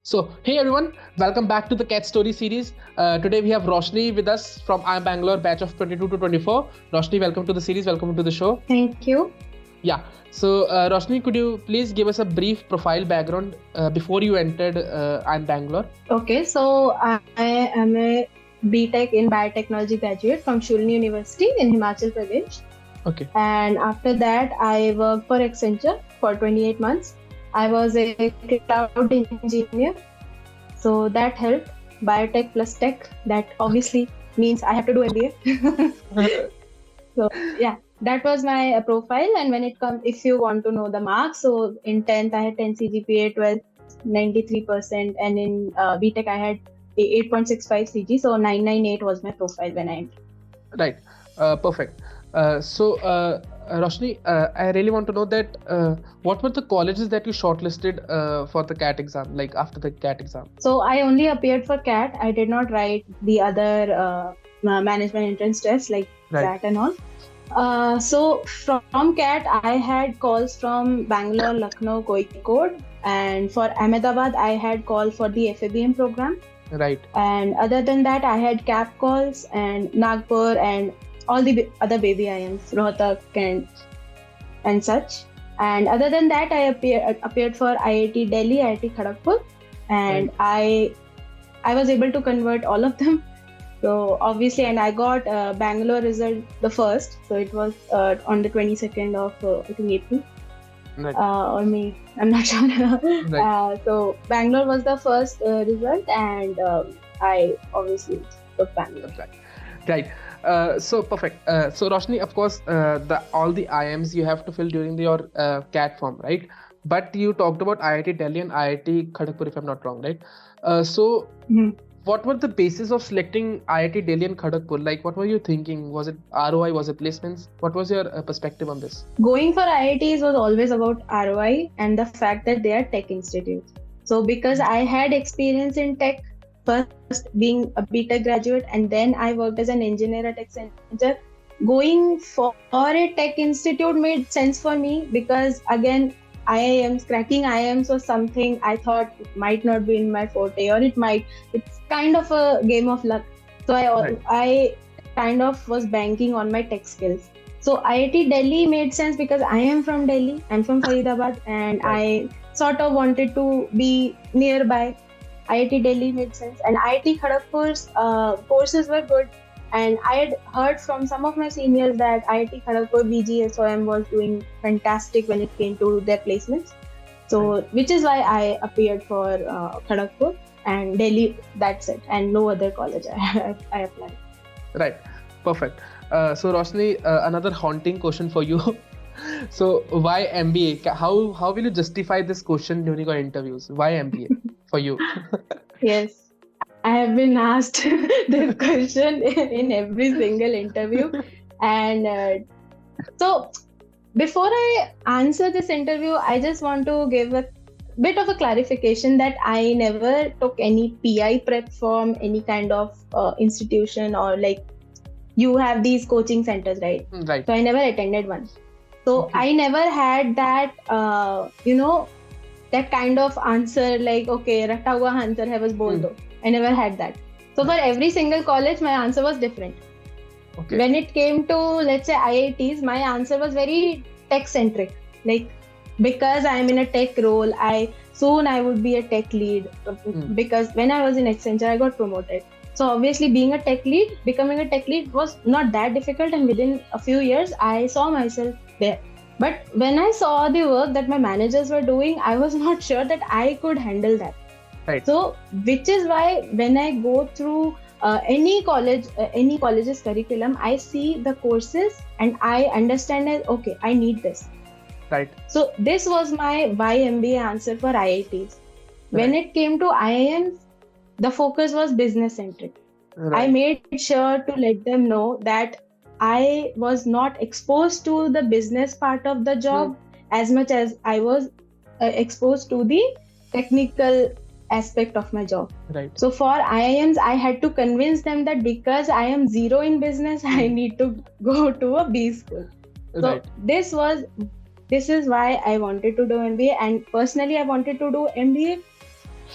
So, hey everyone, welcome back to the Cat Story series. Today we have Roshni with us from I Bangalore batch of 22 to 24. Roshni, welcome to the series, welcome to the show. Thank you. Yeah, so Roshni, could you please give us a brief profile background before you entered I Bangalore? Okay, so I am a BTech in Biotechnology graduate from Shulni University in Himachal Pradesh. Okay. And after that, I worked for Accenture for 28 months. I was a cloud engineer. So that helped. Biotech plus tech, that obviously means I have to do MBA. So yeah, that was my profile. And when it comes, if you want to know the marks, so in 10th I had 10 CGPA, 12th 93%, and in BTech I had 8.65 CG. So 998 was my profile when I entered. Right. Perfect. Roshni, I really want to know that what were the colleges that you shortlisted for the CAT exam, like after the CAT exam? So I only appeared for CAT. I did not write the other management entrance tests like CAT and all. So from CAT, I had calls from Bangalore, Lucknow, Kozhikode, and for Ahmedabad, I had call for the FABM program. Right. And other than that, I had CAP calls and Nagpur and all the other baby IIMs, Rohtak and such. And other than that, I appeared for IIT Delhi, IIT Kharagpur, and I was able to convert all of them. So obviously, and I got Bangalore result the first. So it was on the 22nd of I think April. Right. Or May, I'm not sure. Right. So Bangalore was the first result, and I obviously took Bangalore. Right. So perfect. So Roshni, of course, all the IIMs you have to fill during your CAT form, right? But you talked about IIT Delhi and IIT Kharagpur, if I'm not wrong, right? What were the basis of selecting IIT Delhi and Kharagpur? Like, what were you thinking? Was it ROI? Was it placements? What was your perspective on this? Going for IITs was always about ROI and the fact that they are tech institutes. So because I had experience in tech, first being a BTech graduate, and then I worked as an engineer at Accenture, going for a tech institute made sense for me because again, cracking IIMs was something I thought it might not be in my forte, or it's kind of a game of luck. So I kind of was banking on my tech skills. So IIT Delhi made sense because I am from Delhi, I'm from Faridabad, and I sort of wanted to be nearby. IIT Delhi made sense, and IIT Kharagpur's courses were good. And I had heard from some of my seniors that IIT Kharagpur BGSOM was doing fantastic when it came to their placements. So, which is why I appeared for Kharagpur and Delhi. That's it, and no other college I applied. Right, perfect. So Roshni, another haunting question for you. So why MBA? How will you justify this question during your interviews? Why MBA for you? Yes, I have been asked this question in every single interview, and so before I answer this interview, I just want to give a bit of a clarification that I never took any PI prep from any kind of institution, or like you have these coaching centers, right? Right. So I never attended one. So I never had that, that kind of answer like, okay, ratta hua answer hai, bas bol do. I never had that. So for every single college, my answer was different. Okay. When it came to, let's say, IITs, my answer was very tech-centric. Like, because I'm in a tech role, I would be a tech lead. Because when I was in Accenture, I got promoted. So obviously becoming a tech lead was not that difficult, and within a few years, I saw myself there. But when I saw the work that my managers were doing, I was not sure that I could handle that. Right. So, which is why when I go through any college's curriculum, I see the courses and I understand that, okay, I need this. Right. So this was my why MBA answer for IITs. When it came to IIMs, the focus was business centric. I made sure to let them know that I was not exposed to the business part of the job as much as I was exposed to the technical aspect of my job. Right. So for IIMs, I had to convince them that because I am zero in business, I need to go to a B school. So this is why I wanted to do MBA, and personally I wanted to do MBA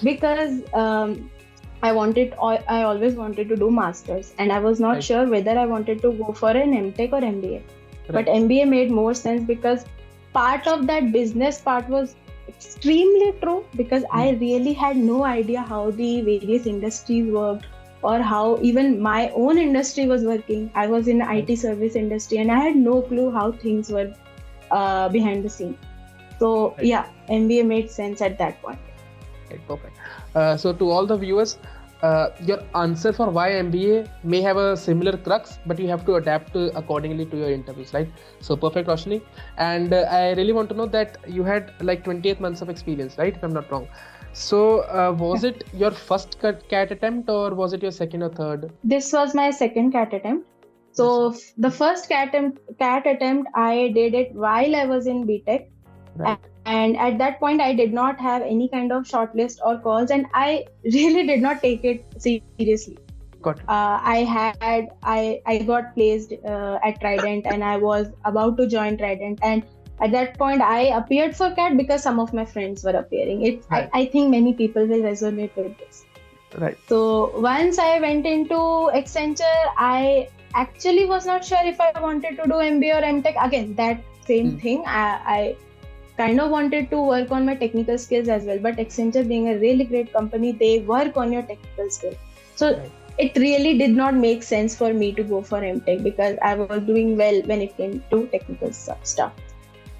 because I always wanted to do masters, and I was not Right. sure whether I wanted to go for an MTech or MBA. But Right. MBA made more sense because part of that business part was extremely true, because I really had no idea how the various industries worked, or how even my own industry was working. I was in IT service industry and I had no clue how things were behind the scene. So Right. yeah, MBA made sense at that point. Right, perfect. So to all the viewers, your answer for why MBA may have a similar crux, but you have to adapt accordingly to your interviews, right? So perfect, Roshni. And I really want to know that you had like 28 months of experience, right? If I'm not wrong. So was it your first CAT attempt, or was it your second or third? This was my second CAT attempt. So the first CAT attempt, I did it while I was in BTech. Right. And at that point, I did not have any kind of shortlist or calls, and I really did not take it seriously. Got it. I got placed at Trident, and I was about to join Trident. And at that point, I appeared for CAT because some of my friends were appearing. Right. I think many people will resonate with this. Right. So once I went into Accenture, I actually was not sure if I wanted to do MBA or MTech. Again, that same thing. I kind of wanted to work on my technical skills as well, but Accenture being a really great company, they work on your technical skills. So it really did not make sense for me to go for MTech because I was doing well when it came to technical stuff.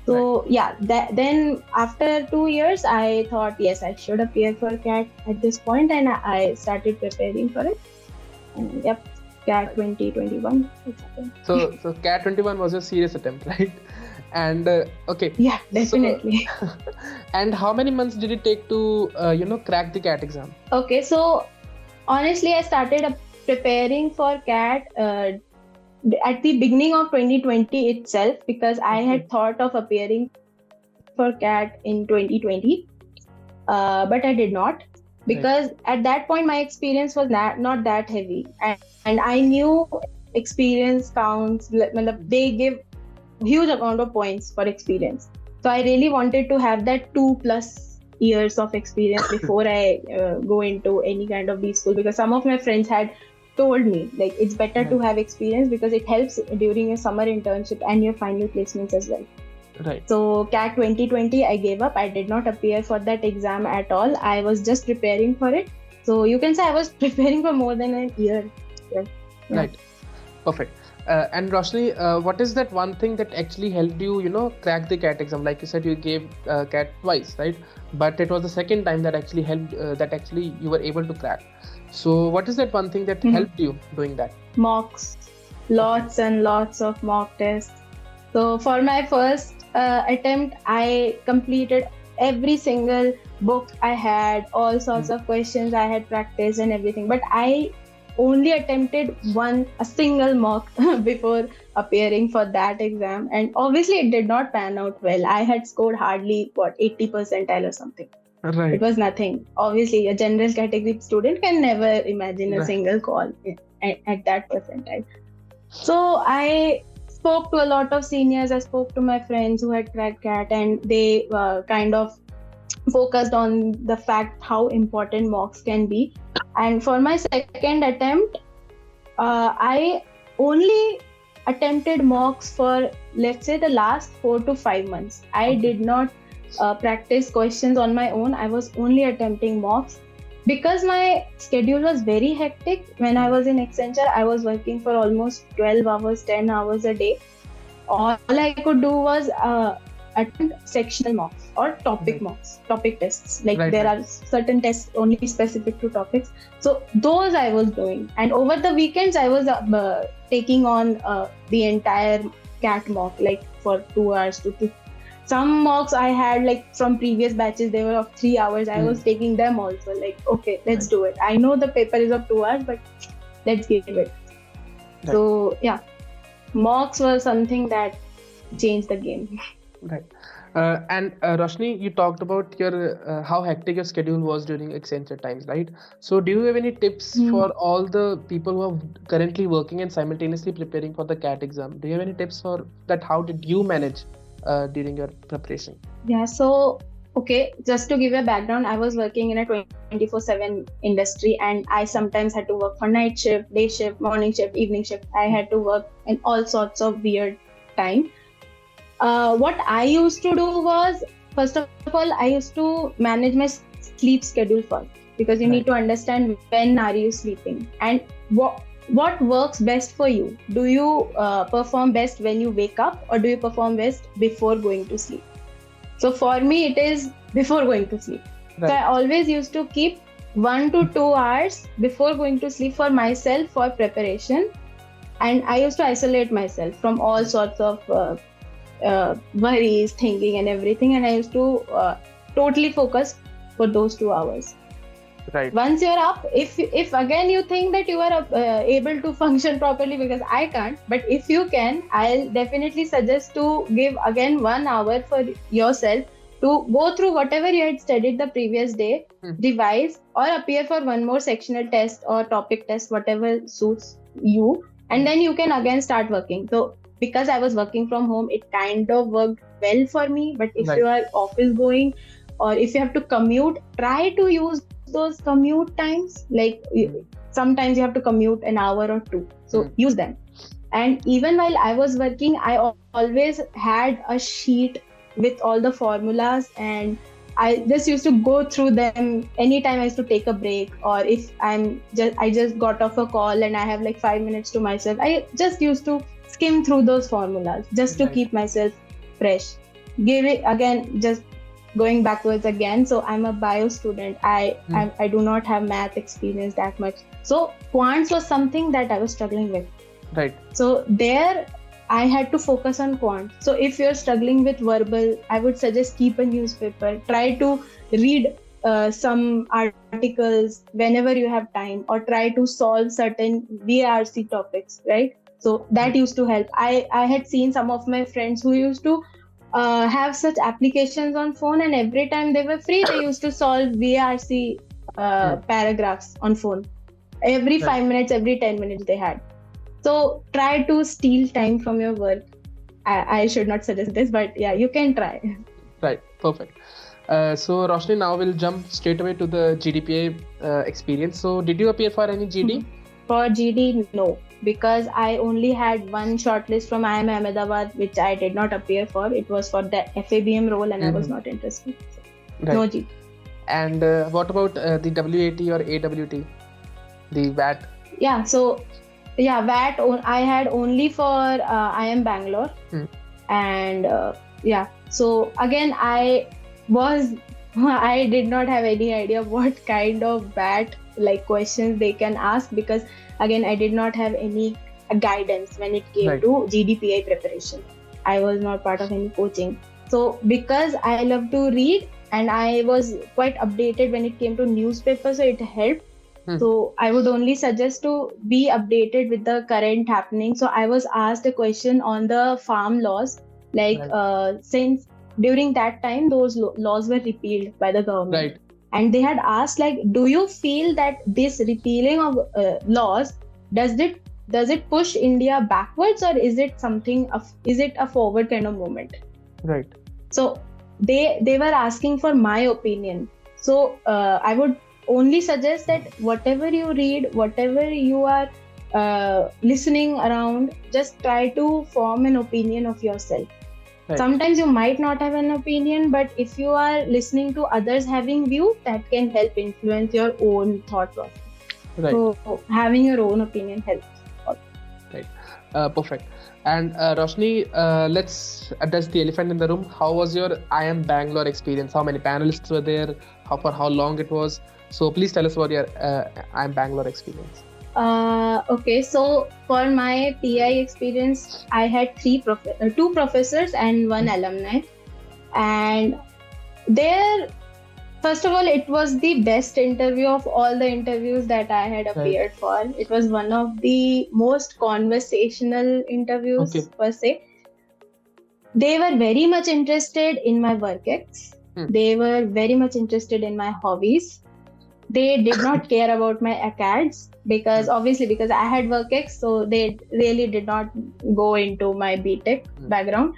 So then after 2 years, I thought, yes, I should appear for CAT at this point, and I started preparing for it. And yep, CAT 2021. So CAT 21 was a serious attempt, right? And okay. Yeah, definitely. So, and how many months did it take to crack the CAT exam? Okay, so honestly, I started preparing for CAT at the beginning of 2020 itself, because I had thought of appearing for CAT in 2020, but I did not, because at that point my experience was not that heavy, and I knew experience counts. They give huge amount of points for experience, so I really wanted to have that 2+ years of experience before I go into any kind of B school, because some of my friends had told me like it's better to have experience because it helps during your summer internship and your final placements as well. Right. So CAT 2020, I gave up. I did not appear for that exam at all. I was just preparing for it. So you can say I was preparing for more than a year. Yeah. Right. Perfect. And Roshni, what is that one thing that actually helped you, crack the CAT exam? Like you said, you gave CAT twice, right? But it was the second time that actually helped, that actually you were able to crack. So what is that one thing that helped you doing that? Mocks. Lots and lots of mock tests. So for my first attempt, I completed every single book I had, all sorts of questions I had practiced and everything. But I only attempted a single mock before appearing for that exam, and obviously it did not pan out well. I had scored hardly 80 percentile or something. Right. It was nothing. Obviously a general category student can never imagine a single call at that percentile. So I spoke to a lot of seniors. I spoke to my friends who had cracked CAT, and they kind of focused on the fact how important mocks can be. And for my second attempt, I only attempted mocks for, let's say, the last 4 to 5 months. I did not practice questions on my own. I was only attempting mocks because my schedule was very hectic. When I was in Accenture, I was working for almost 12 hours, 10 hours a day. All I could do was attempt sectional mocks or topic mocks, topic tests. Like there are certain tests only specific to topics. So those I was doing. And over the weekends, I was taking on the entire CAT mock, like for 2 hours to some mocks I had like from previous batches, they were of 3 hours. I was taking them also, like, okay, let's do it. I know the paper is of 2 hours, but let's give it. So yeah, mocks were something that changed the game. Right. And Roshni, you talked about your how hectic your schedule was during Accenture times, right? So do you have any tips for all the people who are currently working and simultaneously preparing for the CAT exam? Do you have any tips for that? How did you manage during your preparation? Yeah, so Okay, just to give you a background, I was working in a 24/7 industry, and I sometimes had to work for night shift, day shift, morning shift, evening shift. I had to work in all sorts of weird time. What I used to do was, first of all, I used to manage my sleep schedule first, because you need to understand when are you sleeping and what works best for you. Do you perform best when you wake up, or do you perform best before going to sleep? So for me, it is before going to sleep. Right. So I always used to keep 1 to 2 hours before going to sleep for myself for preparation. And I used to isolate myself from all sorts of worries, thinking, and everything. And I used to totally focus for those 2 hours. Right. Once you're up, if again you think that you are able to function properly, because I can't, but if you can, I'll definitely suggest to give again 1 hour for yourself to go through whatever you had studied the previous day, revise, or appear for one more sectional test or topic test, whatever suits you, and then you can again start working. So because I was working from home, it kind of worked well for me. But if you are office going, or if you have to commute, try to use those commute times. Like sometimes you have to commute an hour or two, so use them. And even while I was working, I always had a sheet with all the formulas, and I just used to go through them anytime I used to take a break, or if I just got off a call and I have like 5 minutes to myself, I just used to skim through those formulas just to keep myself fresh. Give it again, just going backwards again. So I'm a bio student. I do not have math experience that much. So quants was something that I was struggling with. Right. So there I had to focus on quant. So if you're struggling with verbal, I would suggest keep a newspaper. Try to read some articles whenever you have time, or try to solve certain VRC topics, right? So that used to help. I had seen some of my friends who used to have such applications on phone, and every time they were free, they used to solve VRC paragraphs on phone. Every 5 minutes, every 10 minutes they had. So try to steal time from your work. I should not suggest this, but yeah, you can try. Right, perfect. So Roshni, now we'll jump straight away to the GDPA experience. So did you appear for any GD? For GD, no, because I only had one shortlist from IIM Ahmedabad, which I did not appear for. It was for the FABM role, and I was not interested. So no GD. And what about the WAT or AWT, the VAT? Yeah, so VAT I had only for IIM Bangalore. And so again, I did not have any idea what kind of VAT like questions they can ask, because again, I did not have any guidance when it came to GDPA preparation. I was not part of any coaching. So because I love to read, and I was quite updated when it came to newspapers, so it helped. So I would only suggest to be updated with the current happening. So I was asked a question on the farm laws, like since during that time those laws were repealed by the government. And they had asked, like, do you feel that this repealing of laws, does it push India backwards, or is it a forward kind of movement? Right. So they were asking for my opinion. So I would only suggest that whatever you read, whatever you are listening around, just try to form an opinion of yourself. Sometimes you might not have an opinion, but if you are listening to others having view, that can help influence your own thought process. So having your own opinion helps. Right. Perfect. And Roshni, let's address the elephant in the room. How was your IIM Bangalore experience? How many panelists were there? For how long it was? So please tell us about your IIM Bangalore experience. Okay, so for my PI experience, I had two professors and one alumni. And there, first of all, it was the best interview of all the interviews that I had appeared for. It was one of the most conversational interviews per se. They were very much interested in my work ethics. They were very much interested in my hobbies. They did not care about my acads, because I had work ex, so they really did not go into my BTech background.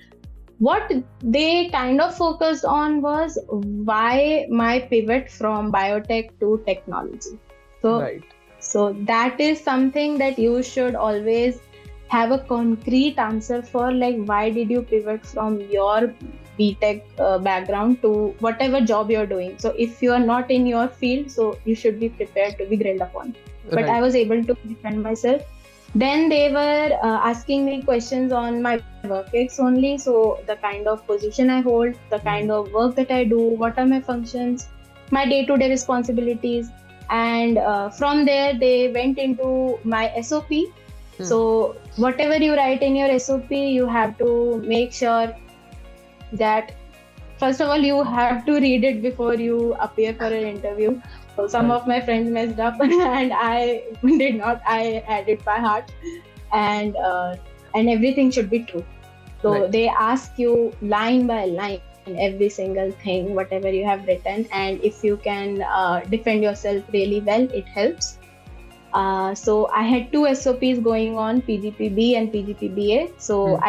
what they kind of focused on was why my pivot from biotech to technology. So, Right. so that is something that you should always have a concrete answer for, like why did you pivot from your BTech background to whatever job you're doing. So if you are not in your field, so you should be prepared to be grilled upon. But Right. I was able to defend myself. Then they were asking me questions on my work ex only. So the kind of position I hold, the kind of work that I do, what are my functions, my day-to-day responsibilities. And from there, they went into my SOP. So whatever you write in your SOP, you have to make sure that first of all you have to read it before you appear for an interview. So some Right. of my friends messed up and I did not. I had it by heart, and everything should be true. So Right. they ask you line by line every single thing, whatever you have written, and if you can defend yourself really well, it helps. So I had two SOPs going on, PGPB and PGPBA. So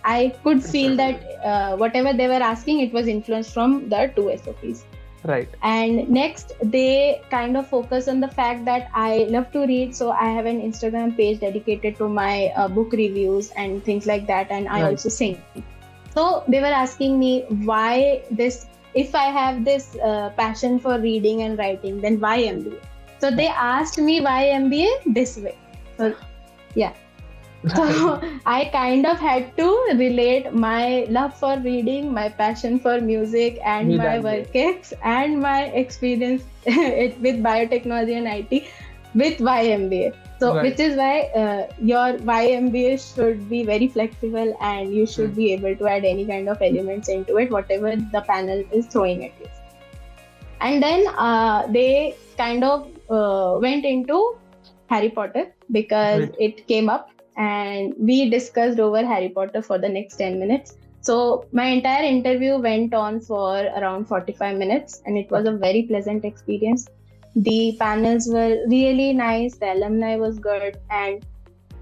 I could feel that whatever they were asking, it was influenced from the two SOPs. Right. And next, they kind of focus on the fact that I love to read. So I have an Instagram page dedicated to my book reviews and things like that. And I Right. also sing. So they were asking me why this, if I have this passion for reading and writing, then why MBA? So they asked me why MBA this way. So yeah. So I kind of had to relate my love for reading, my passion for music, and With my MBA. work ex, and my experience with biotechnology and IT with YMBA. So, Right. which is why your YMBA should be very flexible, and you should be able to add any kind of elements into it, whatever the panel is throwing at you. And then they kind of went into Harry Potter because Right. it came up, and we discussed over Harry Potter for the next 10 minutes. So my entire interview went on for around 45 minutes, and it was a very pleasant experience. The panels were really nice, the alumni was good, and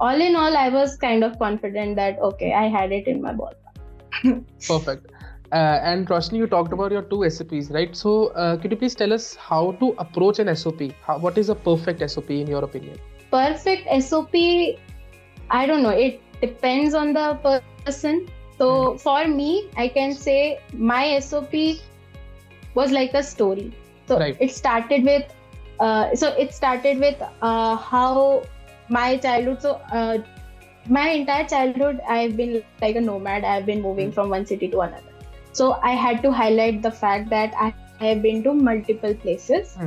all in all, I was kind of confident that, okay, I had it in my ballpark. Perfect. And Roshni, you talked about your two SOPs, right? So could you please tell us how to approach an SOP? What is a perfect SOP in your opinion? Perfect SOP, I don't know. It depends on the person. So for me, I can say my SOP was like a story. So Right. it started with, how my childhood. So my entire childhood, I've been like a nomad. I've been moving from one city to another. So I had to highlight the fact that I have been to multiple places.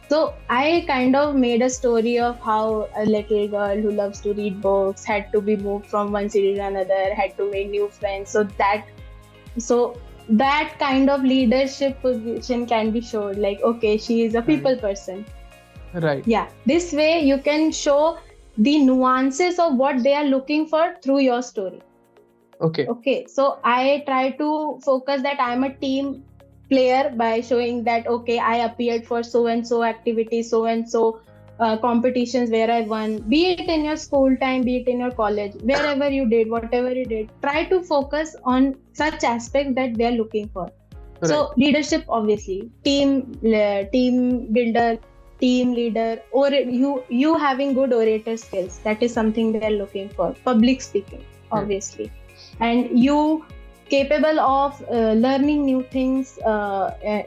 So I kind of made a story of how a little girl who loves to read books had to be moved from one city to another, had to make new friends. So that kind of leadership position can be showed, like, okay, she is a people person. Right. Yeah. This way you can show the nuances of what they are looking for through your story. Okay. So I try to focus that I'm a team player by showing that, okay, I appeared for so and so activities, so and so competitions where I won, be it in your school time, be it in your college, wherever you did, whatever you did, try to focus on such aspects that they're looking for. Right. So leadership, obviously, team builder, team leader, or you having good orator skills, that is something they're looking for. Public speaking, obviously, and you capable of learning new things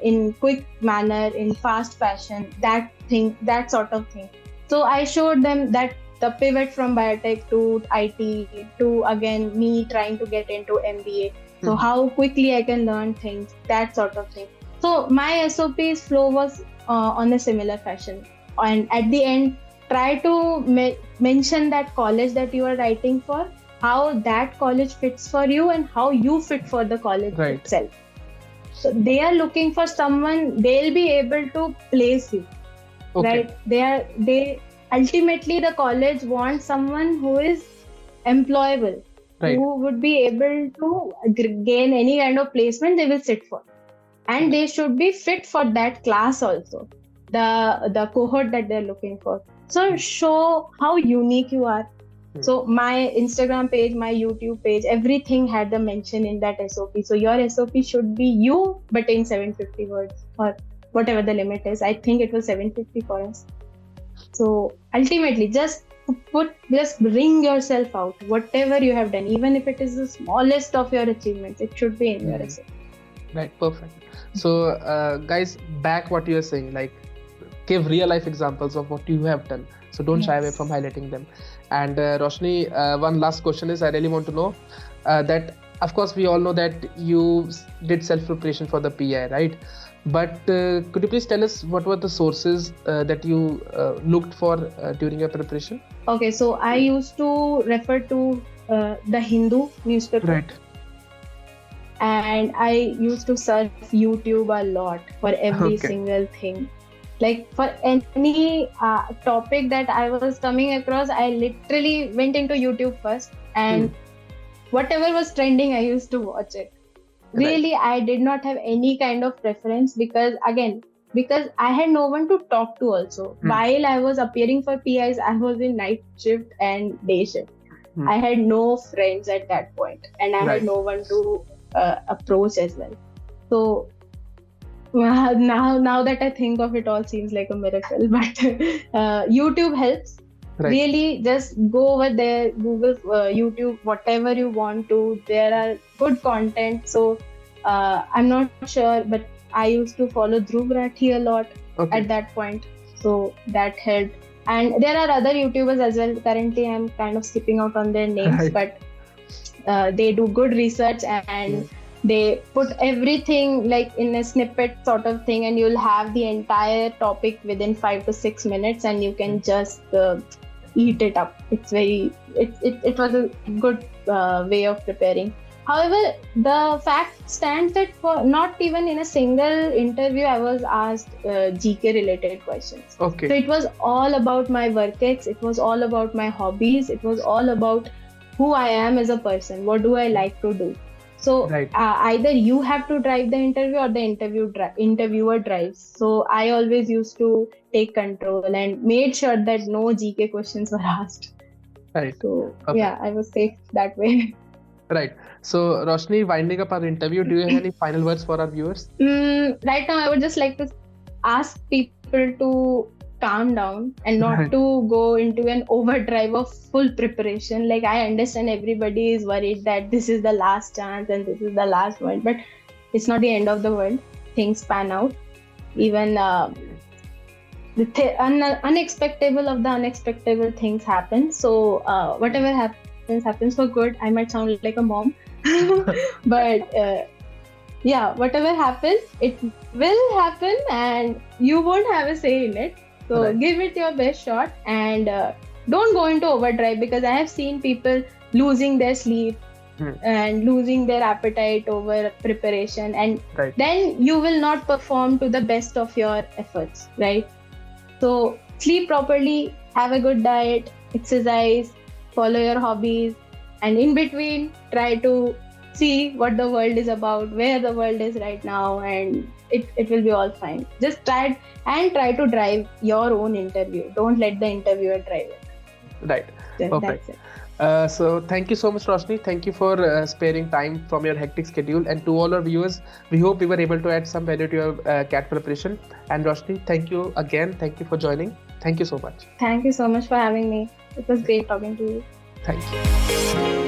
in quick manner, in fast fashion, that sort of thing. So I showed them that the pivot from biotech to IT to again me trying to get into MBA. So how quickly I can learn things, that sort of thing. So my SOP's flow was on a similar fashion. And at the end, try to mention that college that you are writing for, how that college fits for you and how you fit for the college itself. So they are looking for someone, they'll be able to place you. Right? They ultimately, the college wants someone who is employable, who would be able to gain any kind of placement they will sit for. And they should be fit for that class also, the cohort that they're looking for. So show how unique you are. So my Instagram page, my YouTube page, everything had the mention in that SOP. So your SOP should be you, but in 750 words or whatever the limit is. I think it was 750 for us. So ultimately, just bring yourself out. Whatever you have done, even if it is the smallest of your achievements, it should be in your SOP. Right, perfect. So, guys, back what you are saying, like give real life examples of what you have done. So don't shy away from highlighting them. And Roshni, one last question is I really want to know that, of course, we all know that you did self-preparation for the PI, right? But could you please tell us what were the sources that you looked for during your preparation? Okay, so I used to refer to the Hindu newspaper. Right. And I used to surf YouTube a lot for every single thing. Like for any topic that I was coming across, I literally went into YouTube first, and whatever was trending, I used to watch it. Really, I did not have any kind of preference because I had no one to talk to also. While I was appearing for PIs, I was in night shift and day shift. I had no friends at that point, and I had no one to approach as well. So now that I think of it, all seems like a miracle. But YouTube helps. Really, just go over there, Google, YouTube, whatever you want to. There are good content. So I'm not sure, but I used to follow Dhruv Rathi a lot at that point. So that helped. And there are other YouTubers as well. Currently, I'm kind of skipping out on their names, but they do good research and they put everything like in a snippet sort of thing, and you'll have the entire topic within 5 to 6 minutes, and you can just eat it up. It was a good way of preparing. However, the fact stands that for not even in a single interview I was asked GK related questions. So it was all about my work ethics, it was all about my hobbies, it was all about who I am as a person, what do I like to do. So either you have to drive the interview or the interviewer drives. So I always used to take control and made sure that no GK questions were asked. Right. So yeah, I was safe that way. Right. So Roshni, winding up our interview, do you have any final words for our viewers? Right now, I would just like to ask people to calm down and not to go into an overdrive of full preparation. Like, I understand everybody is worried that this is the last chance and this is the last one, but it's not the end of the world. Things pan out. Even the unexpected of the unexpected things happen. So whatever happens for good. I might sound like a mom, but yeah, whatever happens, it will happen and you won't have a say in it. So give it your best shot and don't go into overdrive, because I have seen people losing their sleep and losing their appetite over preparation, and then you will not perform to the best of your efforts, right? So sleep properly, have a good diet, exercise, follow your hobbies, and in between try to see what the world is about, where the world is right now, and it will be all fine. Just try to drive your own interview. Don't let the interviewer drive it. Right. Perfect. That's it. So thank you so much, Roshni. Thank you for sparing time from your hectic schedule. And to all our viewers, we hope we were able to add some value to your CAT preparation. And Roshni, thank you again. Thank you for joining. Thank you so much. Thank you so much for having me. It was great talking to you. Thank you.